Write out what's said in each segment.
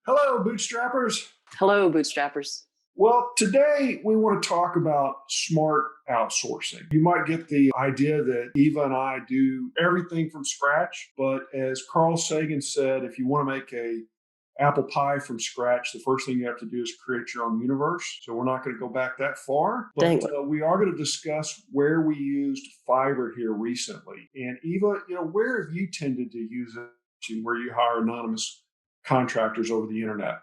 Hello, Bootstrappers. Hello, Bootstrappers. Well, today we want to talk about smart outsourcing. You might get the idea that Eva and I do everything from scratch, but as Carl Sagan said, if you want to make a apple pie from scratch, the first thing you have to do is create your own universe. So we're not going to go back that far, but Dang. we are going to discuss where we used Fiverr here recently. And Eva, where have you tended to use it, where you hire anonymous contractors over the internet?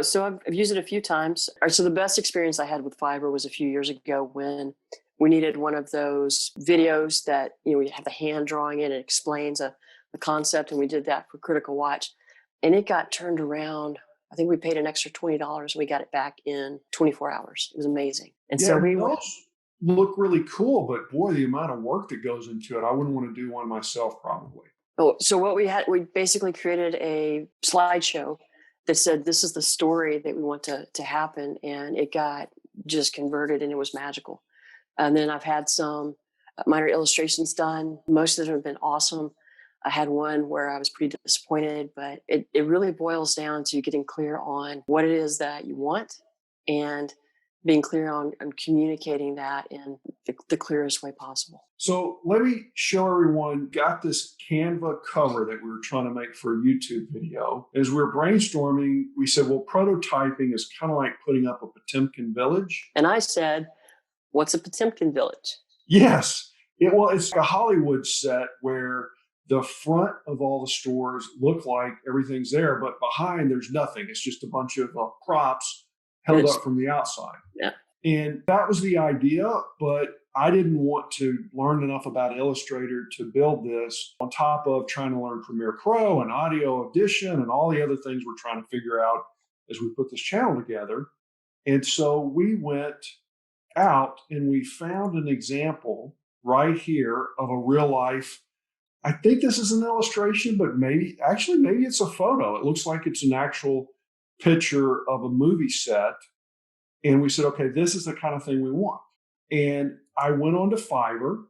So I've used it a few times. So the best experience I had with Fiverr was a few years ago when we needed one of those videos that, we have the hand drawing it. It explains the concept, and we did that for Critical Watch. And it got turned around. I think we paid an extra $20 and we got it back in 24 hours. It was amazing. And so Yeah, we went. those look really cool, but boy, the amount of work that goes into it, I wouldn't want to do one myself probably. Oh, so what we basically created a slideshow that said, this is the story that we want to happen. And it got just converted and it was magical. And then I've had some minor illustrations done. Most of them have been awesome. I had one where I was pretty disappointed, but it really boils down to getting clear on what it is that you want and being clear on communicating that in the clearest way possible. So let me show everyone, got this Canva cover that we were trying to make for a YouTube video. As we were brainstorming, we said, well, prototyping is kind of like putting up a Potemkin village. And I said, what's a Potemkin village? Yes. It's like a Hollywood set where the front of all the stores look like everything's there, but behind there's nothing. It's just a bunch of props held up from the outside. Yeah. And that was the idea, but I didn't want to learn enough about Illustrator to build this on top of trying to learn Premiere Pro and Audio Audition and all the other things we're trying to figure out as we put this channel together. And so we went out and we found an example right here of a real life. I think this is an illustration, but maybe it's a photo. It looks like it's an actual picture of a movie set. And we said, okay, this is the kind of thing we want. And I went on to Fiverr.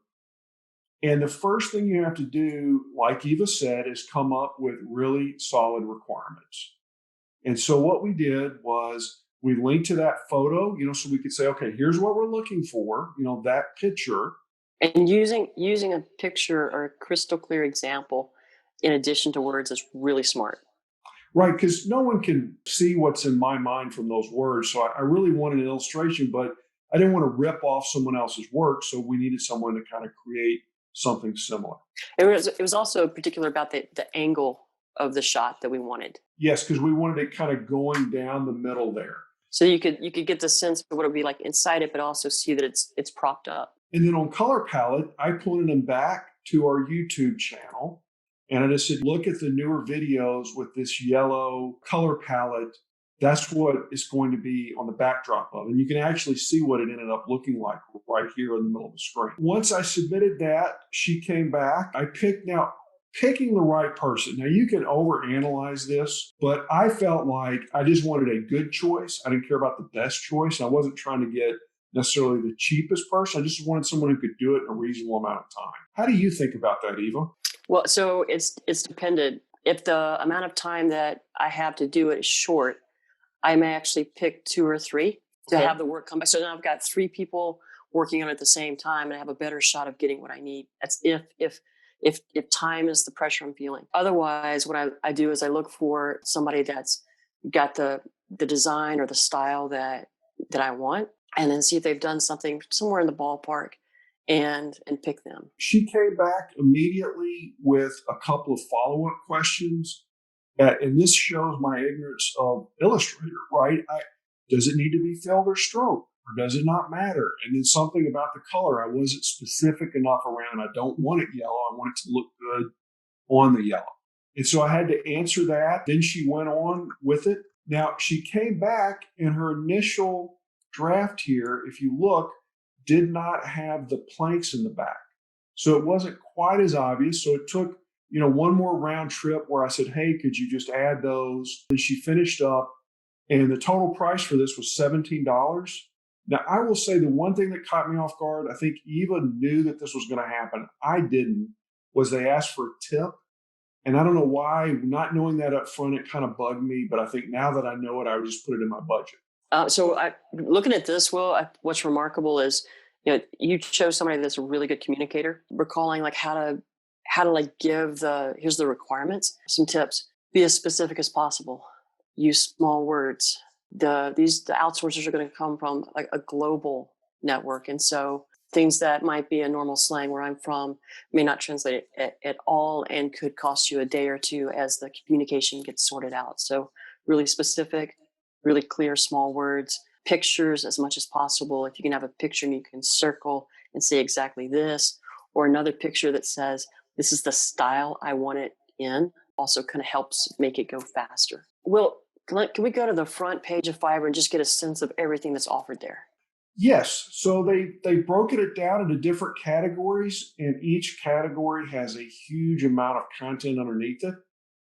And the first thing you have to do, like Eva said, is come up with really solid requirements. And so what we did was we linked to that photo, so we could say, okay, here's what we're looking for, that picture. And using a picture or a crystal clear example in addition to words is really smart. Right, because no one can see what's in my mind from those words. So I really wanted an illustration, but I didn't want to rip off someone else's work. So we needed someone to kind of create something similar. It was also particular about the angle of the shot that we wanted. Yes, because we wanted it kind of going down the middle there. So you could get the sense of what it would be like inside it, but also see that it's propped up. And then on color palette, I pointed them back to our YouTube channel. And I just said, look at the newer videos with this yellow color palette. That's what it's going to be on the backdrop of. And you can actually see what it ended up looking like right here in the middle of the screen. Once I submitted that, she came back. Picking the right person. Now, you can overanalyze this, but I felt like I just wanted a good choice. I didn't care about the best choice. I wasn't trying to get necessarily the cheapest person. I just wanted someone who could do it in a reasonable amount of time. How do you think about that, Eva? Well, so it's dependent. If the amount of time that I have to do it is short, I may actually pick 2 or 3 to have the work come back. So now I've got 3 people working on it at the same time, and I have a better shot of getting what I need. That's if time is the pressure I'm feeling. Otherwise, what I do is I look for somebody that's got the design or the style that I want, and then see if they've done something somewhere in the ballpark and pick them. She came back immediately with a couple of follow-up questions. And this shows my ignorance of Illustrator, right? Does it need to be filled or stroked? Or does it not matter? And then something about the color, I wasn't specific enough around. I don't want it yellow. I want it to look good on the yellow. And so I had to answer that. Then she went on with it. Now, she came back and her initial draft here, if you look, did not have the planks in the back. So it wasn't quite as obvious. So it took, one more round trip where I said, hey, could you just add those? And she finished up, and the total price for this was $17. Now, I will say the one thing that caught me off guard, I think Eva knew that this was going to happen. I didn't, was they asked for a tip. And I don't know why, not knowing that up front, it kind of bugged me. But I think now that I know it, I would just put it in my budget. Looking at this, Will, what's remarkable is, you chose somebody that's a really good communicator, recalling like how to like give here's the requirements, some tips, be as specific as possible, use small words. The outsourcers are going to come from like a global network. And so things that might be a normal slang where I'm from may not translate at all and could cost you a day or two as the communication gets sorted out. So really specific, really clear, small words, pictures as much as possible. If you can have a picture and you can circle and say exactly this, or another picture that says, this is the style I want it in, also kind of helps make it go faster. Well, can we go to the front page of Fiverr and just get a sense of everything that's offered there? Yes. So they broken it down into different categories, and each category has a huge amount of content underneath it.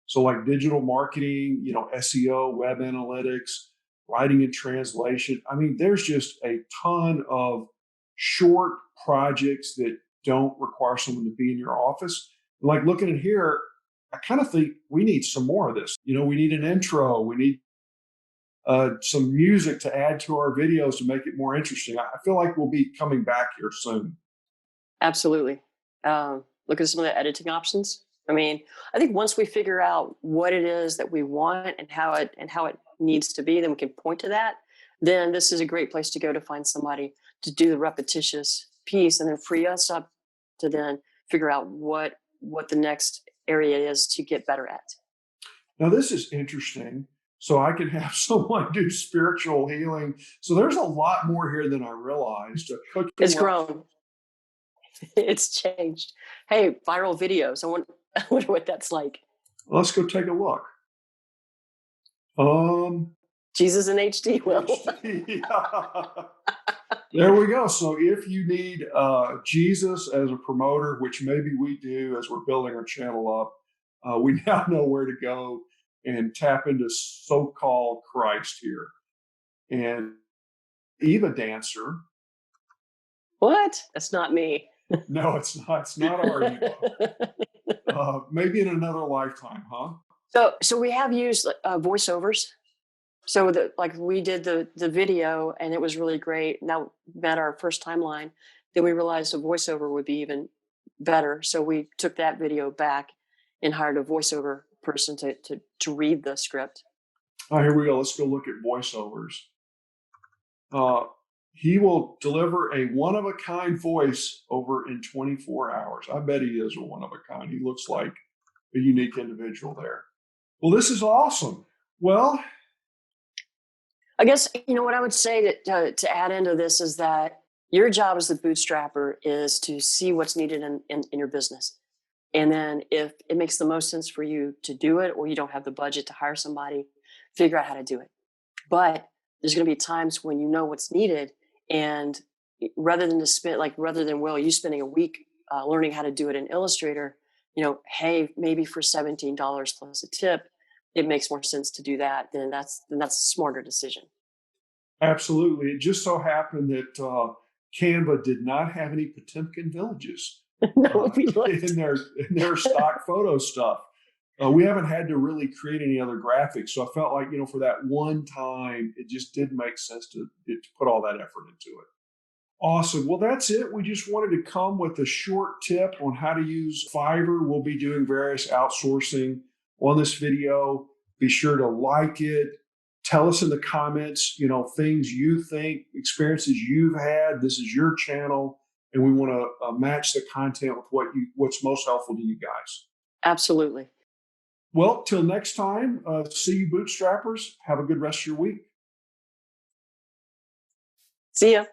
So like digital marketing, SEO, web analytics, writing and translation. I mean, there's just a ton of short projects that don't require someone to be in your office. Like looking at here, I kind of think we need some more of this. We need an intro. We need some music to add to our videos to make it more interesting. I feel like we'll be coming back here soon. Absolutely. Look at some of the editing options. I mean, I think once we figure out what it is that we want and how it needs to be, then we can point to that. Then this is a great place to go to find somebody to do the repetitious piece, and then free us up to then figure out what the next area is to get better at. Now, this is interesting. So I can have someone do spiritual healing. So there's a lot more here than I realized. It's grown. It's changed. Hey, viral videos. I wonder what that's like. Let's go take a look. Jesus in HD. Well, yeah. There we go. So if you need Jesus as a promoter, which maybe we do as we're building our channel up, we now know where to go and tap into so-called Christ here. And Eva Dancer. What? That's not me. No, it's not. It's not our Eva. Maybe in another lifetime, huh? So we have used voiceovers. So like we did the video and it was really great. Now met our first timeline. Then we realized a voiceover would be even better. So we took that video back and hired a voiceover person to read the script. Oh, here we go. Let's go look at voiceovers. He will deliver a one-of-a-kind voice over in 24 hours. I bet he is a one-of-a-kind. He looks like a unique individual there. Well, this is awesome. Well, I guess, what I would say to add into this is that your job as the bootstrapper is to see what's needed in your business. And then if it makes the most sense for you to do it, or you don't have the budget to hire somebody, figure out how to do it. But there's going to be times when you know what's needed. And rather than Will, you spending a week learning how to do it in Illustrator, hey, maybe for $17 plus a tip, it makes more sense to do that. Then that's a smarter decision. Absolutely. It just so happened that Canva did not have any Potemkin villages. No, in their stock photo stuff. We haven't had to really create any other graphics. So I felt like, for that one time, it just didn't make sense to put all that effort into it. Awesome. Well, that's it. We just wanted to come with a short tip on how to use Fiverr. We'll be doing various outsourcing on this video. Be sure to like it. Tell us in the comments, things you think, experiences you've had. This is your channel. And we want to match the content with what's most helpful to you guys. Absolutely. Well, till next time, see you bootstrappers. Have a good rest of your week. See ya.